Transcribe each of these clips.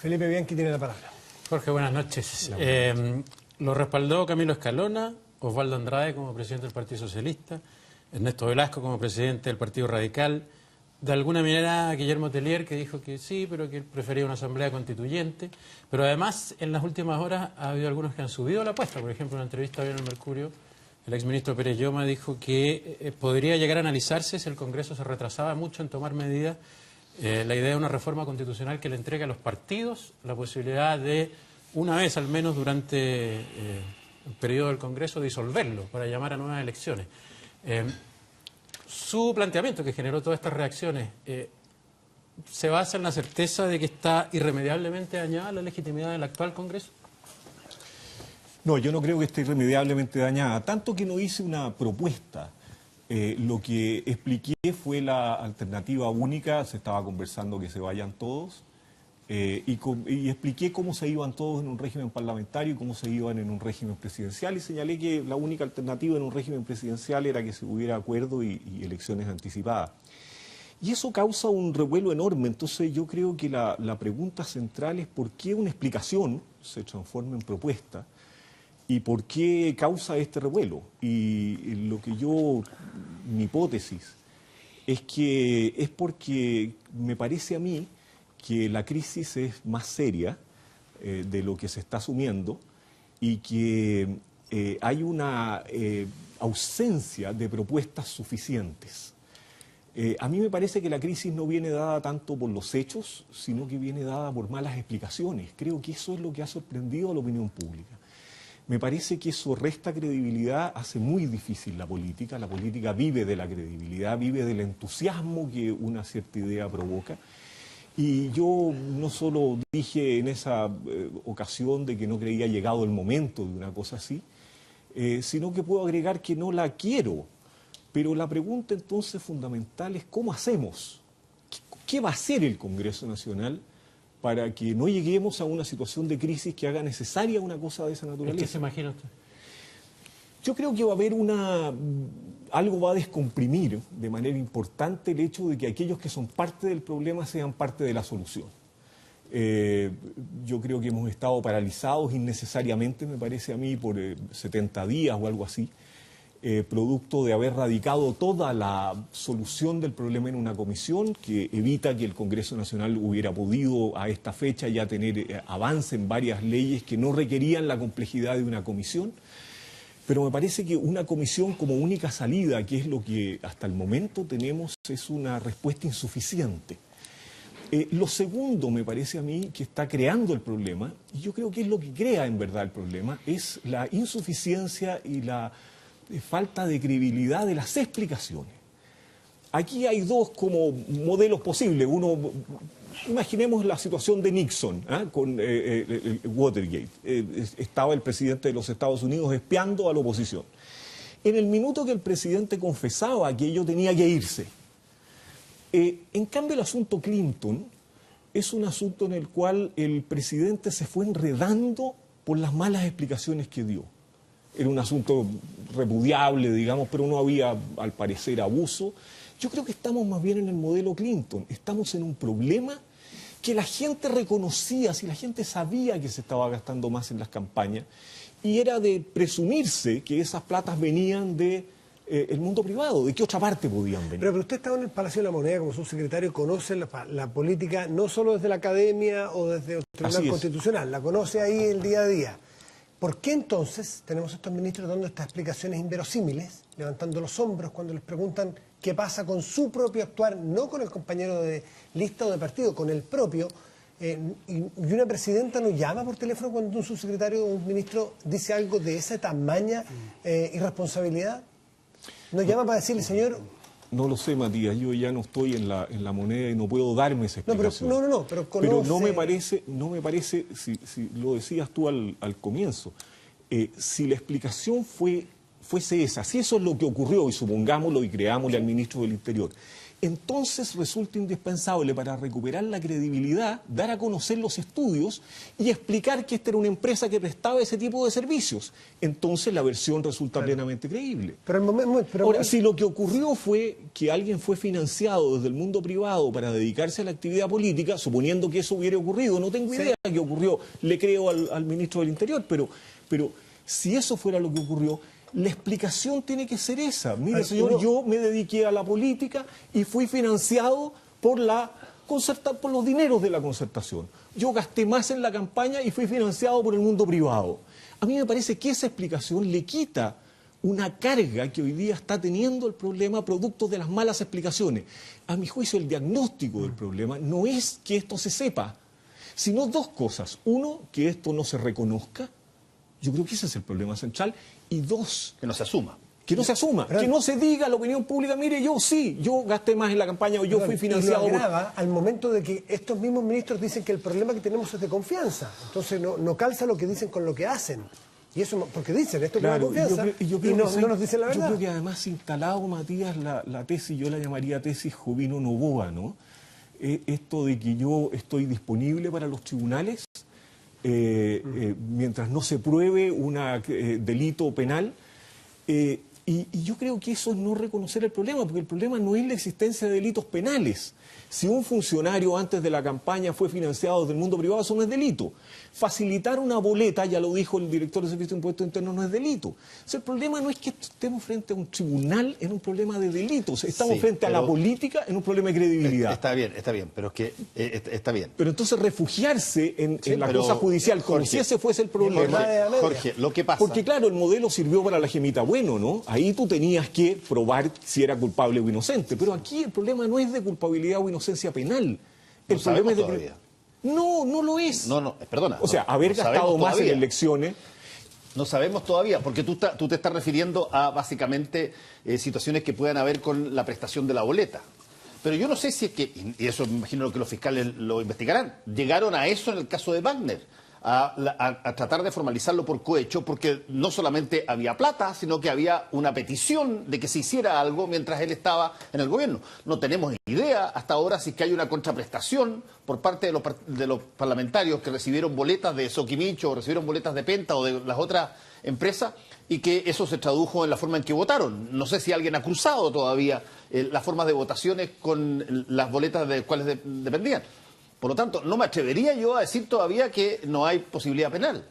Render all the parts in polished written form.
Felipe Bianchi tiene la palabra. Jorge, buenas noches. Lo respaldó Camilo Escalona, Osvaldo Andrade como presidente del Partido Socialista, Ernesto Velasco como presidente del Partido Radical, de alguna manera Guillermo Tellier, que dijo que sí, pero que él prefería una asamblea constituyente. Pero además, en las últimas horas ha habido algunos que han subido la apuesta. Por ejemplo, en una entrevista hoy en el Mercurio, el exministro Pérez Lloma dijo que podría llegar a analizarse, si el Congreso se retrasaba mucho en tomar medidas, la idea de una reforma constitucional que le entregue a los partidos la posibilidad de, una vez al menos durante el periodo del Congreso, disolverlo para llamar a nuevas elecciones. Su planteamiento, que generó todas estas reacciones, ¿se basa en la certeza de que está irremediablemente dañada la legitimidad del actual Congreso? No, yo no creo que esté irremediablemente dañada, tanto que no hice una propuesta. Lo que expliqué fue la alternativa única, se estaba conversando que se vayan todos, y expliqué cómo se iban todos en un régimen parlamentario y cómo se iban en un régimen presidencial, y señalé que la única alternativa en un régimen presidencial era que se hubiera acuerdo y elecciones anticipadas. Y eso causa un revuelo enorme. Entonces yo creo que la pregunta central es por qué una explicación se transforma en propuesta y por qué causa este revuelo. Y mi hipótesis es que es porque me parece a mí que la crisis es más seria de lo que se está asumiendo y que hay una ausencia de propuestas suficientes. A mí me parece que la crisis no viene dada tanto por los hechos, sino que viene dada por malas explicaciones. Creo que eso es lo que ha sorprendido a la opinión pública. Me parece que eso resta credibilidad, hace muy difícil la política. La política vive de la credibilidad, vive del entusiasmo que una cierta idea provoca. Y yo no solo dije en esa ocasión de que no creía llegado el momento de una cosa así, sino que puedo agregar que no la quiero. Pero la pregunta entonces fundamental es ¿cómo hacemos? ¿Qué va a hacer el Congreso Nacional para que no lleguemos a una situación de crisis que haga necesaria una cosa de esa naturaleza? ¿Qué se imagina usted? Yo creo que va a haber algo va a descomprimir de manera importante el hecho de que aquellos que son parte del problema sean parte de la solución. Yo creo que hemos estado paralizados innecesariamente, me parece a mí, por 70 días o algo así, producto de haber radicado toda la solución del problema en una comisión que evita que el Congreso Nacional hubiera podido a esta fecha ya tener avance en varias leyes que no requerían la complejidad de una comisión. Pero me parece que una comisión como única salida, que es lo que hasta el momento tenemos, es una respuesta insuficiente. Lo segundo, me parece a mí, que está creando el problema, y yo creo que es lo que crea en verdad el problema, es la insuficiencia y la falta de credibilidad de las explicaciones. Aquí hay dos como modelos posibles. Uno, imaginemos la situación de Nixon con el Watergate. Estaba el presidente de los Estados Unidos espiando a la oposición. En el minuto que el presidente confesaba que ello tenía que irse. En cambio, el asunto Clinton es un asunto en el cual el presidente se fue enredando por las malas explicaciones que dio. Era un asunto repudiable, digamos, pero no había, al parecer, abuso. Yo creo que estamos más bien en el modelo Clinton. Estamos en un problema que la gente reconocía, si la gente sabía que se estaba gastando más en las campañas, y era de presumirse que esas platas venían de el mundo privado. ¿De qué otra parte podían venir? Pero usted estaba en el Palacio de la Moneda como subsecretario, conoce la política no solo desde la academia o desde el Tribunal Constitucional, la conoce ahí el día a día. ¿Por qué entonces tenemos estos ministros dando estas explicaciones inverosímiles, levantando los hombros cuando les preguntan qué pasa con su propio actuar, no con el compañero de lista o de partido, con el propio? Y una presidenta no llama por teléfono cuando un subsecretario o un ministro dice algo de esa tamaña irresponsabilidad. ¿No llama para decirle, señor? No lo sé, Matías, yo ya no estoy en la moneda y no puedo darme esa explicación. Pero conoce... Pero no me parece, si lo decías tú al comienzo, si la explicación fuese esa, si eso es lo que ocurrió, y supongámoslo y creámosle al ministro del Interior, entonces resulta indispensable para recuperar la credibilidad, dar a conocer los estudios y explicar que esta era una empresa que prestaba ese tipo de servicios. Entonces la versión resulta plenamente creíble. Ahora, si lo que ocurrió fue que alguien fue financiado desde el mundo privado para dedicarse a la actividad política, suponiendo que eso hubiera ocurrido, no tengo idea de qué ocurrió, le creo al ministro del Interior, pero si eso fuera lo que ocurrió, la explicación tiene que ser esa. Mire, señor, yo me dediqué a la política y fui financiado por los dineros de la concertación. Yo gasté más en la campaña y fui financiado por el mundo privado. A mí me parece que esa explicación le quita una carga que hoy día está teniendo el problema producto de las malas explicaciones. A mi juicio, el diagnóstico del problema no es que esto se sepa, sino dos cosas. Uno, que esto no se reconozca. Yo creo que ese es el problema central. Y dos, que no se asuma. Que no se asuma, que no se diga a la opinión pública, mire, yo gasté más en la campaña o yo fui financiado. Y lo agrava al momento de que estos mismos ministros dicen que el problema que tenemos es de confianza. Entonces no calza lo que dicen con lo que hacen. Y eso, porque dicen, esto es de confianza, y no nos dicen la verdad. Yo creo que además instalado, Matías, la tesis, yo la llamaría tesis Jovino Novoa, ¿no? Esto de que yo estoy disponible para los tribunales, mientras no se pruebe un delito penal, y yo creo que eso es no reconocer el problema, porque el problema no es la existencia de delitos penales. Si un funcionario antes de la campaña fue financiado desde el mundo privado, eso no es delito. Facilitar una boleta, ya lo dijo el director del Servicio de Impuestos Internos, no es delito. O sea, el problema no es que estemos frente a un tribunal en un problema de delitos, estamos frente a la política en un problema de credibilidad. Está bien, pero es que está bien. Pero entonces refugiarse en la cosa judicial, como si ese fuese el problema. Jorge, lo que pasa... Porque claro, el modelo sirvió para la gemita bueno, ¿no? Ahí tú tenías que probar si era culpable o inocente. Pero aquí el problema no es de culpabilidad o inocencia penal. El problema es de... todavía. No lo es. Perdona. O sea, haber gastado más en elecciones... No sabemos todavía, porque tú te estás refiriendo a básicamente situaciones que puedan haber con la prestación de la boleta. Pero yo no sé si es que, y eso me imagino que los fiscales lo investigarán, llegaron a eso en el caso de Wagner, a tratar de formalizarlo por cohecho, porque no solamente había plata, sino que había una petición de que se hiciera algo mientras él estaba en el gobierno. No tenemos idea hasta ahora si es que hay una contraprestación por parte de los parlamentarios que recibieron boletas de Soquimich o recibieron boletas de Penta o de las otras empresas, y que eso se tradujo en la forma en que votaron. No sé si alguien ha cruzado todavía las formas de votaciones con las boletas de cuales dependían. Por lo tanto, no me atrevería yo a decir todavía que no hay posibilidad penal.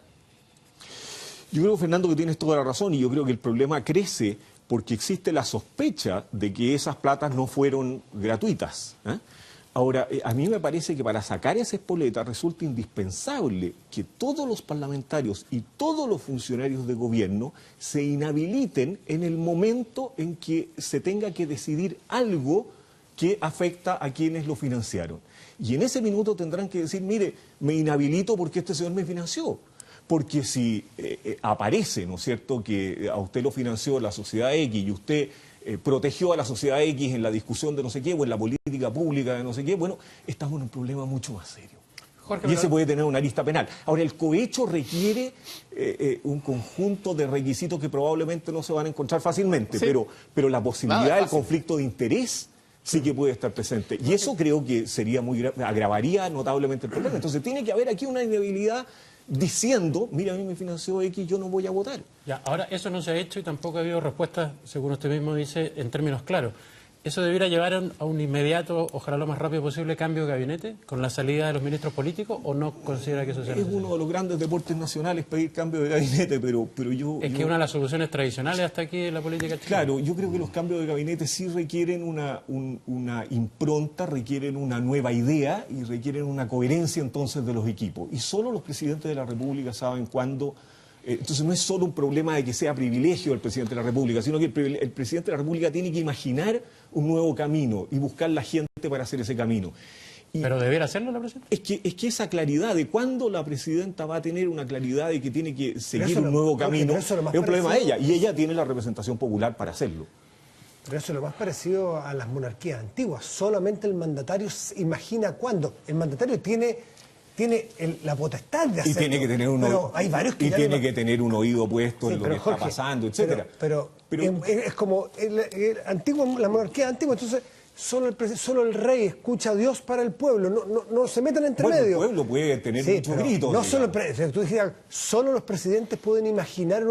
Yo creo, Fernando, que tienes toda la razón, y yo creo que el problema crece porque existe la sospecha de que esas platas no fueron gratuitas. Ahora, a mí me parece que para sacar esa espoleta resulta indispensable que todos los parlamentarios y todos los funcionarios de gobierno se inhabiliten en el momento en que se tenga que decidir algo que afecta a quienes lo financiaron. Y en ese minuto tendrán que decir, mire, me inhabilito porque este señor me financió. Porque si aparece, ¿no es cierto?, que a usted lo financió la sociedad X y usted protegió a la sociedad X en la discusión de no sé qué o en la política pública de no sé qué, bueno, estamos en un problema mucho más serio. Jorge, y ese puede tener una arista penal. Ahora, el cohecho requiere un conjunto de requisitos que probablemente no se van a encontrar fácilmente, sí, pero la posibilidad del conflicto de interés sí que puede estar presente. Y eso creo que agravaría notablemente el problema. Entonces tiene que haber aquí una inhabilidad diciendo, mira, a mí me financió X, yo no voy a votar. Ya, ahora eso no se ha hecho y tampoco ha habido respuestas, según usted mismo dice, en términos claros. ¿Eso debiera llevar a un inmediato, ojalá lo más rápido posible, cambio de gabinete con la salida de los ministros políticos, o no considera que eso sea necesario? Es uno de los grandes deportes nacionales pedir cambio de gabinete, pero yo... Es que una de las soluciones tradicionales hasta aquí en la política chilena. Claro, yo creo que los cambios de gabinete sí requieren una impronta, requieren una nueva idea y requieren una coherencia entonces de los equipos. Y solo los presidentes de la República saben cuándo... Entonces no es solo un problema de que sea privilegio del presidente de la República, sino que el presidente de la República tiene que imaginar un nuevo camino y buscar la gente para hacer ese camino. ¿Pero debiera hacerlo la presidenta? Es que esa claridad de cuándo la presidenta va a tener una claridad de que tiene que seguir un nuevo camino es un problema de ella, y ella tiene la representación popular para hacerlo. Pero eso es lo más parecido a las monarquías antiguas. Solamente el mandatario imagina cuándo. El mandatario tiene la potestad de hacerlo. Y tiene que tener que tener un oído puesto en lo que está pasando, etcétera. Pero es como la monarquía antigua, entonces solo el rey escucha a Dios para el pueblo, no se metan entre medio. El pueblo puede tener muchos gritos. No solo tú decías, solo los presidentes pueden imaginar.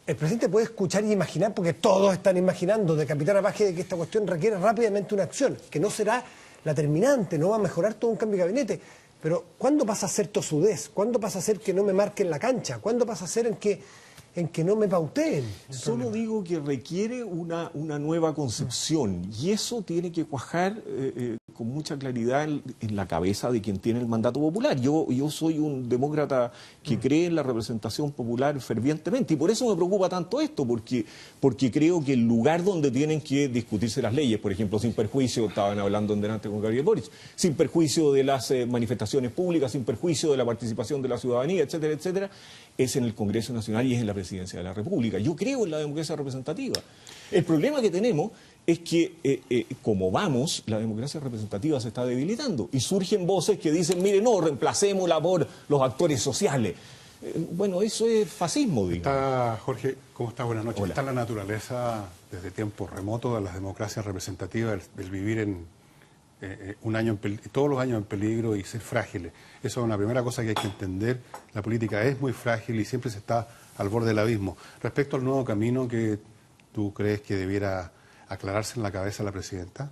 El presidente puede escuchar y imaginar, porque todos están imaginando, de capitán a paje, de que esta cuestión requiere rápidamente una acción, que no será la terminante, no va a mejorar todo un cambio de gabinete. Pero ¿cuándo pasa a ser tosudez? ¿Cuándo pasa a ser que no me marquen la cancha? ¿Cuándo pasa a ser en que no me pauteen? Solo digo que requiere una nueva concepción, y eso tiene que cuajar con mucha claridad en la cabeza de quien tiene el mandato popular. Yo soy un demócrata que cree en la representación popular fervientemente, y por eso me preocupa tanto esto, porque creo que el lugar donde tienen que discutirse las leyes, por ejemplo, sin perjuicio, estaban hablando en delante con Gabriel Boric, sin perjuicio de las manifestaciones públicas, sin perjuicio de la participación de la ciudadanía, etcétera, etcétera, es en el Congreso Nacional y es en la Presidencia de la República. Yo creo en la democracia representativa. El problema que tenemos es que, como vamos, la democracia representativa se está debilitando y surgen voces que dicen, mire, no, reemplacémosla por los actores sociales. Bueno, eso es fascismo, digo. Jorge, ¿cómo está? Buenas noches. Hola. Está la naturaleza desde tiempos remotos de las democracias representativas, del vivir en todos los años en peligro y ser frágiles. Eso es una primera cosa que hay que entender. La política es muy frágil y siempre se está al borde del abismo. Respecto al nuevo camino que tú crees que debiera aclararse en la cabeza de la presidenta,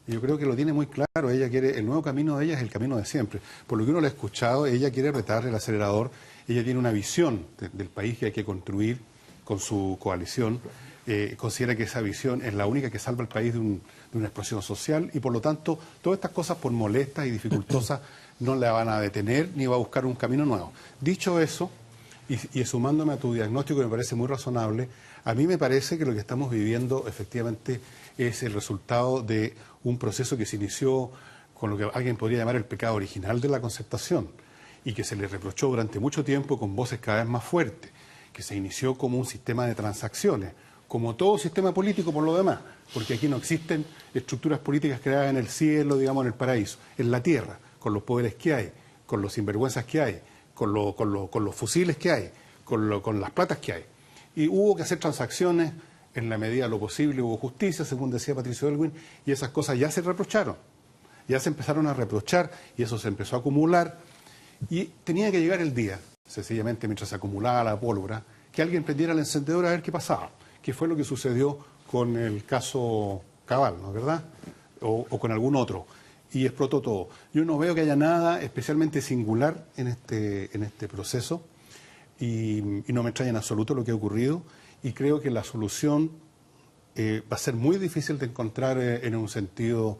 yo creo que lo tiene muy claro. Ella quiere, el nuevo camino de ella es el camino de siempre. Por lo que uno le ha escuchado, ella quiere apretar el acelerador. Ella tiene una visión del país que hay que construir con su coalición. Considera que esa visión es la única que salva al país de una explosión social, y por lo tanto todas estas cosas, por molestas y dificultosas, no la van a detener ni va a buscar un camino nuevo. Dicho eso, y sumándome a tu diagnóstico, que me parece muy razonable, a mí me parece que lo que estamos viviendo efectivamente es el resultado de un proceso que se inició con lo que alguien podría llamar el pecado original de la concertación, y que se le reprochó durante mucho tiempo con voces cada vez más fuertes, que se inició como un sistema de transacciones, como todo sistema político por lo demás, porque aquí no existen estructuras políticas creadas en el cielo, digamos, en el paraíso, en la tierra, con los poderes que hay, con los sinvergüenzas que hay, con los fusiles que hay, con las platas que hay. Y hubo que hacer transacciones en la medida de lo posible, hubo justicia, según decía Patricio Elwin, y esas cosas ya se reprocharon, ya se empezaron a reprochar, y eso se empezó a acumular, y tenía que llegar el día, sencillamente mientras se acumulaba la pólvora, que alguien prendiera el encendedor a ver qué pasaba, que fue lo que sucedió con el caso Cabal, ¿no es verdad? O con algún otro. Y explotó todo. Yo no veo que haya nada especialmente singular en este proceso, y no me extraña en absoluto lo que ha ocurrido, y creo que la solución va a ser muy difícil de encontrar en un sentido,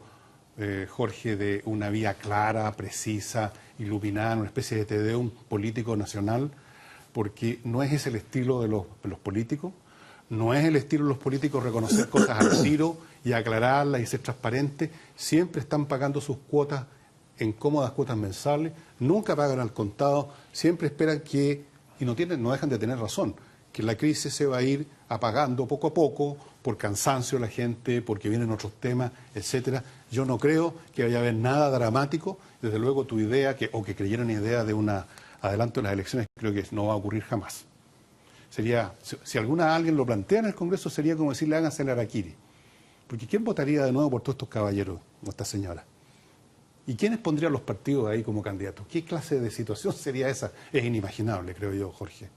Jorge, de una vía clara, precisa, iluminada, una especie de tedeum político nacional, porque no es ese el estilo de los políticos. No es el estilo de los políticos reconocer cosas al tiro y aclararlas y ser transparentes. Siempre están pagando sus cuotas en cómodas cuotas mensuales, nunca pagan al contado, siempre esperan que, y no dejan de tener razón, que la crisis se va a ir apagando poco a poco por cansancio de la gente, porque vienen otros temas, etcétera. Yo no creo que vaya a haber nada dramático. Desde luego tu idea, o que creyeron idea de un adelanto de las elecciones, creo que no va a ocurrir jamás. Sería, si alguien lo plantea en el Congreso, sería como decirle háganse el harakiri. Porque ¿quién votaría de nuevo por todos estos caballeros, o esta señora? ¿Y quiénes pondrían los partidos ahí como candidatos? ¿Qué clase de situación sería esa? Es inimaginable, creo yo, Jorge.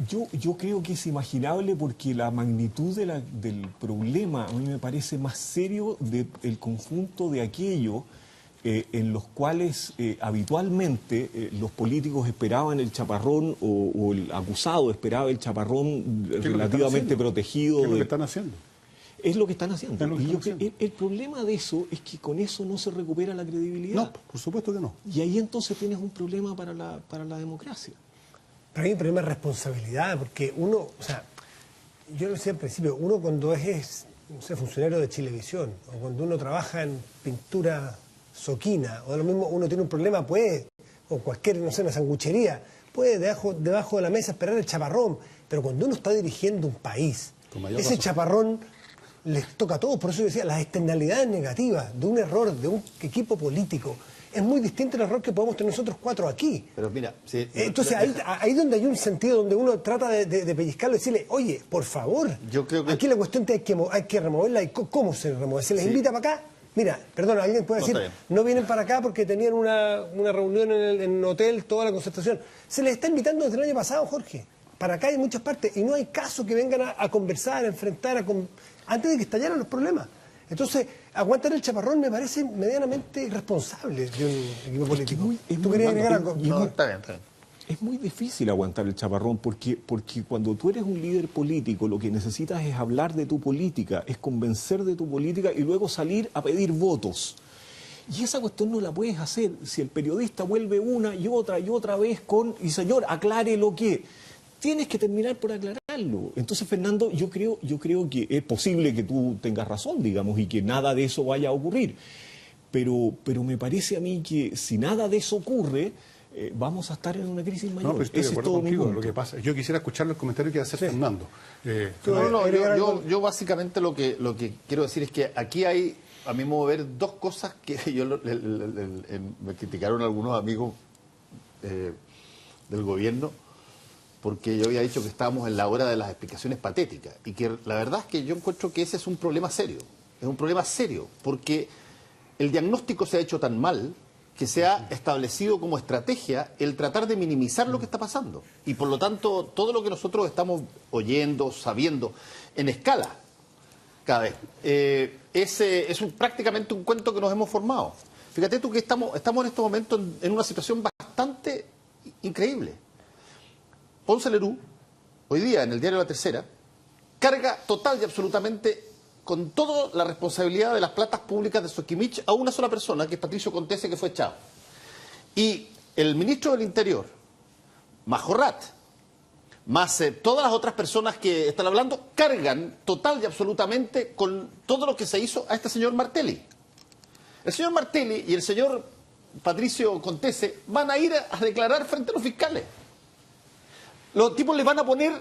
Yo creo que es imaginable porque la magnitud del problema a mí me parece más serio del conjunto de aquello en los cuales habitualmente los políticos esperaban el chaparrón o el acusado esperaba el chaparrón relativamente protegido. ¿Qué es lo que están haciendo? Es lo que están haciendo. El problema de eso es que con eso no se recupera la credibilidad. No, por supuesto que no. Y ahí entonces tienes un problema para la democracia. Para mí hay un problema de responsabilidad, porque uno, o sea, yo lo decía al principio, uno cuando es no sé, funcionario de Chilevisión, o cuando uno trabaja en pintura soquina, o de lo mismo uno tiene un problema, puede, o cualquier, no sé, una sanguchería, puede debajo de la mesa esperar el chaparrón, pero cuando uno está dirigiendo un país, ese chaparrón les toca a todos. Por eso yo decía, las externalidades negativas de un error de un equipo político es muy distinto el error que podemos tener nosotros 4 aquí. Pero mira, sí, entonces ahí donde hay un sentido, donde uno trata de pellizcarlo y decirle, oye, por favor, yo creo que aquí la cuestión es que hay que removerla. ¿Y cómo se remueve? ¿Se les invita para acá? Mira, perdón, alguien puede decir, no vienen para acá porque tenían una reunión en un hotel, toda la concentración. Se les está invitando desde el año pasado, Jorge. Para acá hay muchas partes y no hay caso que vengan a conversar, a enfrentar, antes de que estallaran los problemas. Entonces, aguantar el chaparrón me parece medianamente irresponsable de un equipo político. ¿Tú querías agregar algo? No, está bien. Es muy difícil aguantar el chaparrón porque cuando tú eres un líder político lo que necesitas es hablar de tu política, es convencer de tu política y luego salir a pedir votos. Y esa cuestión no la puedes hacer si el periodista vuelve una y otra vez y señor, aclare lo que... Tienes que terminar por aclararlo. Entonces, Fernando, yo creo que es posible que tú tengas razón, digamos, y que nada de eso vaya a ocurrir. Pero me parece a mí que si nada de eso ocurre, vamos a estar en una crisis mayor. No, pero estoy de acuerdo contigo. Lo que pasa, yo quisiera escuchar los comentarios que va a hacer Fernando. Yo básicamente lo que quiero decir es que aquí hay, a mi modo de ver, dos cosas que me criticaron algunos amigos del gobierno, porque yo había dicho que estábamos en la hora de las explicaciones patéticas, y que la verdad es que yo encuentro que ese es un problema serio, porque el diagnóstico se ha hecho tan mal que se ha establecido como estrategia el tratar de minimizar lo que está pasando, y por lo tanto todo lo que nosotros estamos oyendo, sabiendo, en escala, cada vez, es prácticamente un cuento que nos hemos formado. Fíjate tú que estamos en estos momentos en una situación bastante increíble. Ponce Lerú, hoy día en el diario La Tercera, carga total y absolutamente con toda la responsabilidad de las platas públicas de Soquimich a una sola persona, que es Patricio Contese, que fue echado. Y el ministro del Interior, Majorrat, más todas las otras personas que están hablando, cargan total y absolutamente con todo lo que se hizo a este señor Martelli. El señor Martelli y el señor Patricio Contese van a ir a declarar frente a los fiscales. Los tipos les van a poner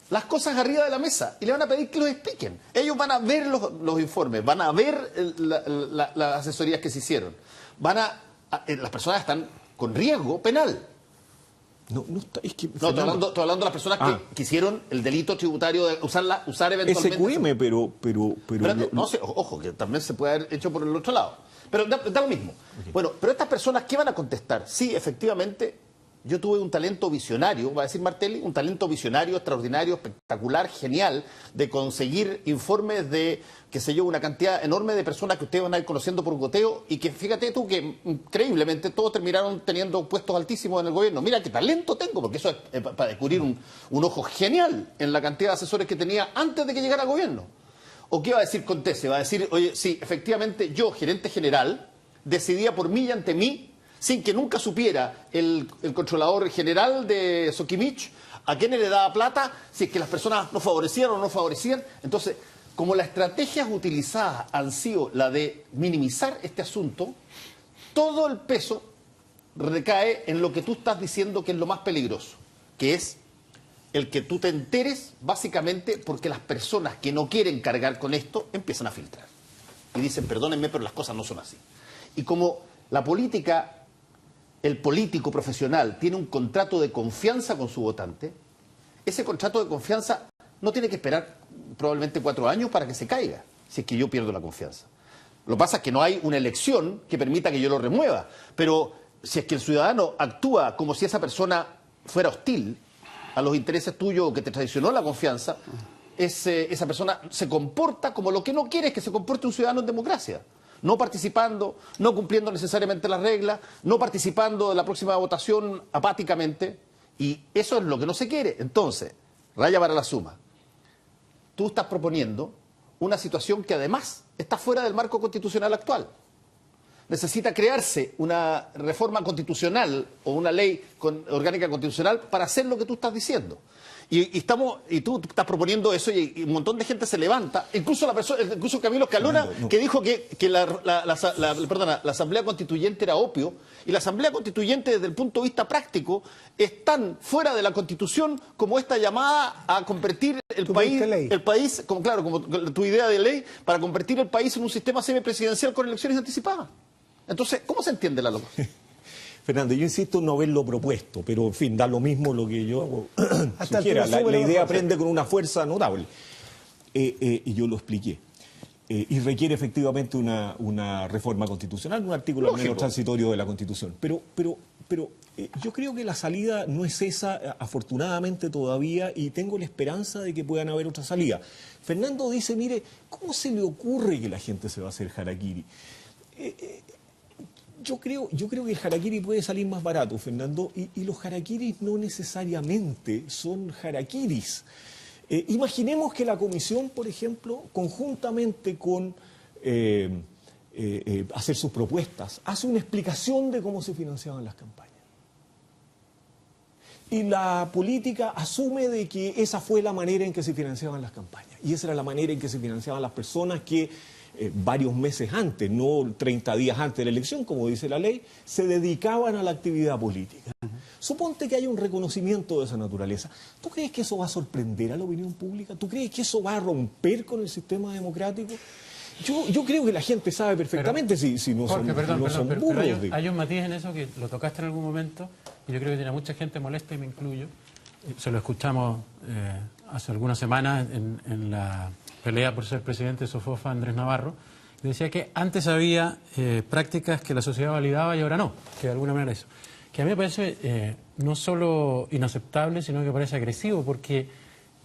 las cosas arriba de la mesa y le van a pedir que los expliquen. Ellos van a ver los informes, van a ver las asesorías que se hicieron. Las personas están con riesgo penal. Estoy hablando de las personas que hicieron el delito tributario de usar eventualmente... SQM, pero ojo, que también se puede haber hecho por el otro lado. Pero da lo mismo. Okay. Bueno, pero estas personas, ¿qué van a contestar? Sí, efectivamente... Yo tuve un talento visionario, va a decir Martelli, un talento visionario, extraordinario, espectacular, genial, de conseguir informes de, qué sé yo, una cantidad enorme de personas que ustedes van a ir conociendo por goteo, y que fíjate tú que increíblemente todos terminaron teniendo puestos altísimos en el gobierno. Mira qué talento tengo, porque eso es para descubrir un ojo genial en la cantidad de asesores que tenía antes de que llegara al gobierno. ¿O qué va a decir Contese? Va a decir, oye, sí, efectivamente yo, gerente general, decidía por mí y ante mí, sin que nunca supiera el controlador general de Soquimich a quiénes le daba plata, si es que las personas no favorecían o no favorecían. Entonces, como las estrategias utilizadas han sido la de minimizar este asunto, todo el peso recae en lo que tú estás diciendo que es lo más peligroso, que es el que tú te enteres básicamente porque las personas que no quieren cargar con esto empiezan a filtrar. Y dicen, perdónenme, pero las cosas no son así. Y como la política... El político profesional tiene un contrato de confianza con su votante, ese contrato de confianza no tiene que esperar probablemente 4 años para que se caiga, si es que yo pierdo la confianza. Lo que pasa es que no hay una elección que permita que yo lo remueva, pero si es que el ciudadano actúa como si esa persona fuera hostil a los intereses tuyos o que te traicionó la confianza, esa persona se comporta como lo que no quiere es que se comporte un ciudadano en democracia. No participando, no cumpliendo necesariamente las reglas, no participando de la próxima votación apáticamente, y eso es lo que no se quiere. Entonces, raya para la suma, tú estás proponiendo una situación que además está fuera del marco constitucional actual. Necesita crearse una reforma constitucional o una ley orgánica constitucional para hacer lo que tú estás diciendo. Y tú estás proponiendo eso y un montón de gente se levanta, incluso Camilo Escalona, que dijo que la Asamblea Constituyente era opio, y la Asamblea Constituyente desde el punto de vista práctico es tan fuera de la Constitución como esta llamada a convertir el país, como tu idea de ley, para convertir el país en un sistema semipresidencial con elecciones anticipadas. Entonces, ¿cómo se entiende la locura? Fernando, yo insisto en no haberlo propuesto, pero en fin, da lo mismo lo que yo sugiera. La asume idea prende con una fuerza notable. Y yo lo expliqué. Y requiere efectivamente una reforma constitucional, un artículo al menos transitorio de la Constitución. Pero yo creo que la salida no es esa, afortunadamente todavía, y tengo la esperanza de que puedan haber otra salida. Fernando dice, mire, ¿cómo se le ocurre que la gente se va a hacer harakiri? Yo creo que el harakiri puede salir más barato, Fernando, y los harakiris no necesariamente son harakiris. Imaginemos que la comisión, por ejemplo, conjuntamente con hacer sus propuestas, hace una explicación de cómo se financiaban las campañas. Y la política asume de que esa fue la manera en que se financiaban las campañas. Y esa era la manera en que se financiaban las personas que varios meses antes, no 30 días antes de la elección, como dice la ley, se dedicaban a la actividad política. Suponte que haya un reconocimiento de esa naturaleza. ¿Tú crees que eso va a sorprender a la opinión pública? ¿Tú crees que eso va a romper con el sistema democrático? Yo creo que la gente sabe perfectamente si no son, Jorge, son pero burros. hay un matiz en eso que lo tocaste en algún momento y yo creo que tiene mucha gente molesta y me incluyo. Se lo escuchamos hace algunas semanas en la pelea por ser presidente de Sofofa, Andrés Navarro, y decía que antes había prácticas que la sociedad validaba y ahora no, que de alguna manera eso. Que a mí me parece no solo inaceptable, sino que parece agresivo, porque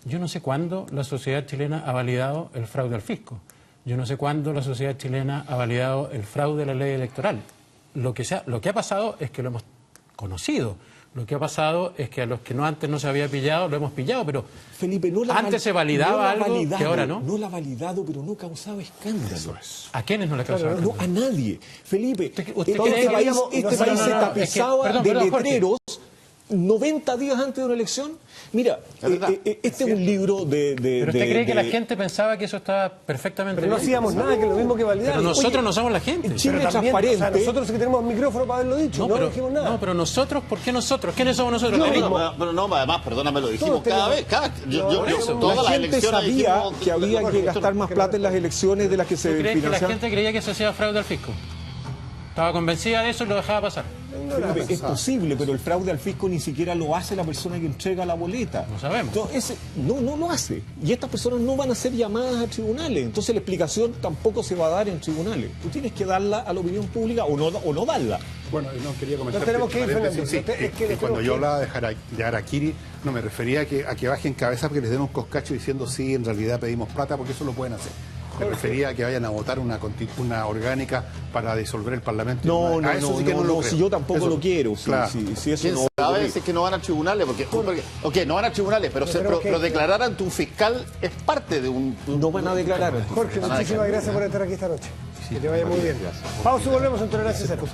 yo no sé cuándo la sociedad chilena ha validado el fraude al fisco. Yo no sé cuándo la sociedad chilena ha validado el fraude a la ley electoral. Lo que ha pasado es que lo hemos conocido. Lo que ha pasado es que a los que antes no se había pillado, lo hemos pillado, pero Felipe, antes se validaba algo que ahora no. No la ha validado, pero no causaba escándalo. Eso es. ¿A quiénes no le causaba No, escándalo? a nadie. Felipe, ¿Usted este cree que país, digamos, se tapizaba perdón, de Jorge. letreros 90 días antes de una elección. Mira, este es un libro de... ¿Pero usted cree que la gente pensaba que eso estaba perfectamente Pero no bien? hacíamos nada, que es lo mismo que validar. Pero nosotros no somos la gente. Chile Pero también, transparente. o sea, nosotros que tenemos micrófono para haberlo dicho, no dijimos nada. No, pero nosotros, ¿por qué nosotros? ¿Quiénes somos nosotros? Pero no, además, perdóname, lo dijimos Todos cada vez. Todas La las gente elecciones sabía dijimos que había que gastar más plata en las elecciones de las que ¿Tú se crees que la financiaban. gente creía que se hacía fraude al fisco? Estaba convencida de eso y lo dejaba pasar. Felipe, es posible, pero el fraude al fisco ni siquiera lo hace la persona que entrega la boleta. No sabemos. Entonces, no lo hace. Y estas personas no van a ser llamadas a tribunales. Entonces la explicación tampoco se va a dar en tribunales. Tú tienes que darla a la opinión pública o no darla. Bueno, no quería comentar. No tenemos que ir, Fernando. Sí, que cuando yo hablaba de harakiri, no me refería a que bajen cabeza porque les den un coscacho diciendo sí, en realidad pedimos plata, porque eso lo pueden hacer. Me refería a que vayan a votar una orgánica para disolver el Parlamento. No, si yo tampoco Eso, lo quiero. Claro. Si eso ¿Quién no sabe si es que no van a tribunales? Porque no van a tribunales, pero declarar ante un fiscal es parte de un... no van a declarar. Jorge, muchísimas gracias por estar aquí esta noche. Que te vaya muy bien. Pausa y volvemos en Tolerancia Cero.